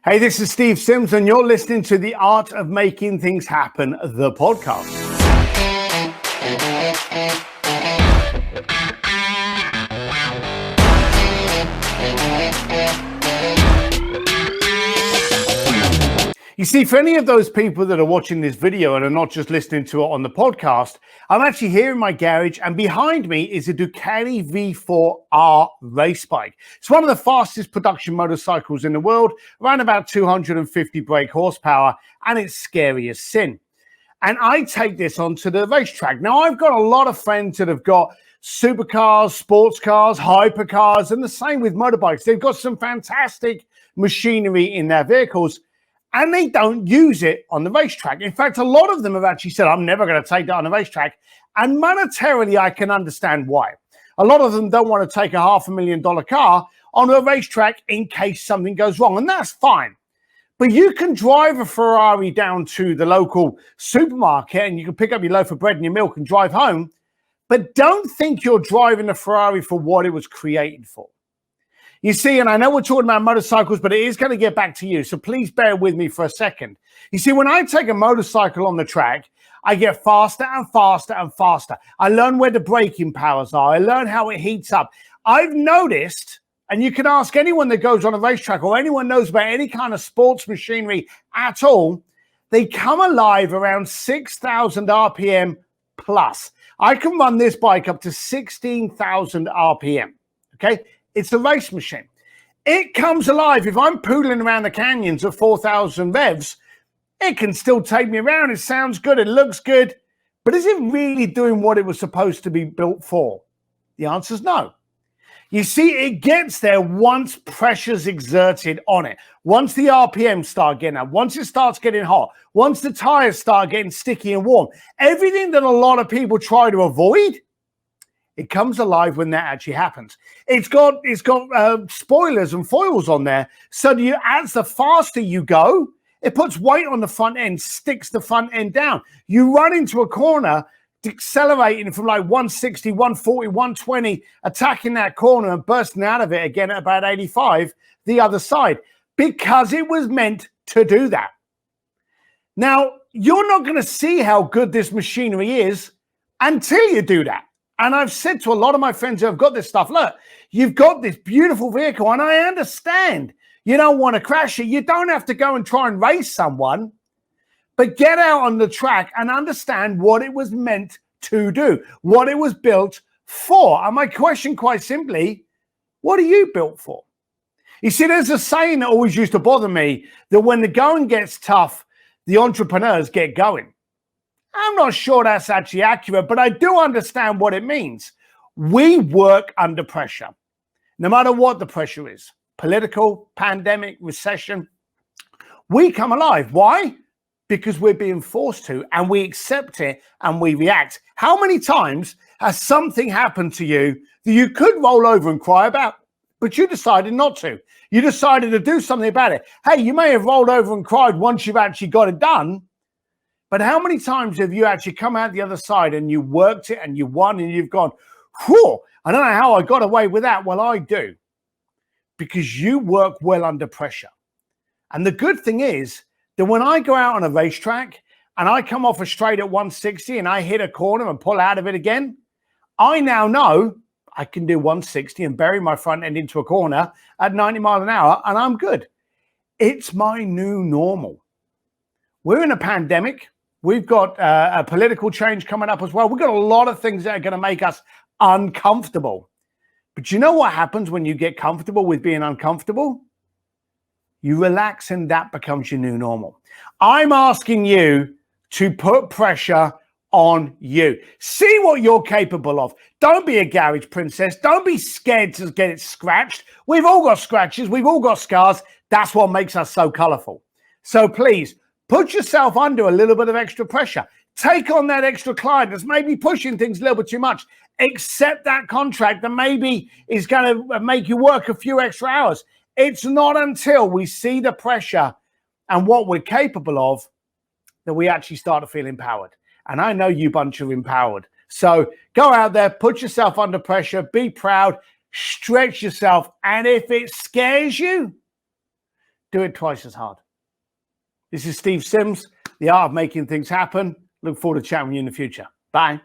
Hey, this is Steve Sims, and you're listening to The Art of Making Things Happen, the podcast. You see, for any of those people that are watching this video and are not just listening to it on the podcast, I'm actually here in my garage, and behind me is a Ducati V4R race bike. It's one of the fastest production motorcycles in the world, around about 250 brake horsepower, and it's scary as sin. And I take this onto the racetrack. Now, I've got a lot of friends that have got supercars, sports cars, hypercars, and the same with motorbikes. They've got some fantastic machinery in their vehicles, and they don't use it on the racetrack. In fact, a lot of them have actually said, I'm never going to take that on the racetrack. And monetarily, I can understand why. A lot of them don't want to take a $500,000 car on a racetrack in case something goes wrong. And that's fine. But you can drive a Ferrari down to the local supermarket and you can pick up your loaf of bread and your milk and drive home. But don't think you're driving a Ferrari for what it was created for. You see, and I know we're talking about motorcycles, but it is going to get back to you. So please bear with me for a second. You see, when I take a motorcycle on the track, I get faster and faster and faster. I learn where the braking powers are. I learn how it heats up. I've noticed, and you can ask anyone that goes on a racetrack or anyone knows about any kind of sports machinery at all, they come alive around 6,000 RPM plus. I can run this bike up to 16,000 RPM, okay? It's a race machine. It comes alive. If I'm poodling around the canyons at 4,000 revs, it can still take me around. It sounds good. It looks good. But is it really doing what it was supposed to be built for? The answer is no. You see, it gets there once pressure's exerted on it. Once the RPM start getting up. Once it starts getting hot. Once the tires start getting sticky and warm. Everything that a lot of people try to avoid, it comes alive when that actually happens. It's got spoilers and foils on there. So as the faster you go, it puts weight on the front end, sticks the front end down. You run into a corner, accelerating from like 160, 140, 120, attacking that corner and bursting out of it again at about 85, the other side, because it was meant to do that. Now, you're not going to see how good this machinery is until you do that. And I've said to a lot of my friends who have got this stuff, look, you've got this beautiful vehicle, and I understand you don't want to crash it. You don't have to go and try and race someone, but get out on the track and understand what it was meant to do, what it was built for. And my question, quite simply, what are you built for? You see, there's a saying that always used to bother me, that when the going gets tough, the entrepreneurs get going. I'm not sure that's actually accurate, but I do understand what it means. We work under pressure, no matter what the pressure is. Political, pandemic, recession. We come alive. Why? Because we're being forced to, and we accept it and we react. How many times has something happened to you that you could roll over and cry about, but you decided not to? You decided to do something about it. Hey, you may have rolled over and cried once you've actually got it done, but how many times have you actually come out the other side and you worked it and you won and you've gone, whew, I don't know how I got away with that. Well, I do, because you work well under pressure. And the good thing is that when I go out on a racetrack and I come off a straight at 160 and I hit a corner and pull out of it again, I now know I can do 160 and bury my front end into a corner at 90 miles an hour and I'm good. It's my new normal. We're in a pandemic. We've got a political change coming up as well. We've got a lot of things that are going to make us uncomfortable. But you know what happens when you get comfortable with being uncomfortable? You relax and that becomes your new normal. I'm asking you to put pressure on you. See what you're capable of. Don't be a garage princess. Don't be scared to get it scratched. We've all got scratches. We've all got scars. That's what makes us so colorful. So please, put yourself under a little bit of extra pressure. Take on that extra client that's maybe pushing things a little bit too much. Accept that contract that maybe is going to make you work a few extra hours. It's not until we see the pressure and what we're capable of that we actually start to feel empowered. And I know you bunch are empowered. So go out there, put yourself under pressure, be proud, stretch yourself. And if it scares you, do it twice as hard. This is Steve Sims, The Art of Making Things Happen. Look forward to chatting with you in the future. Bye.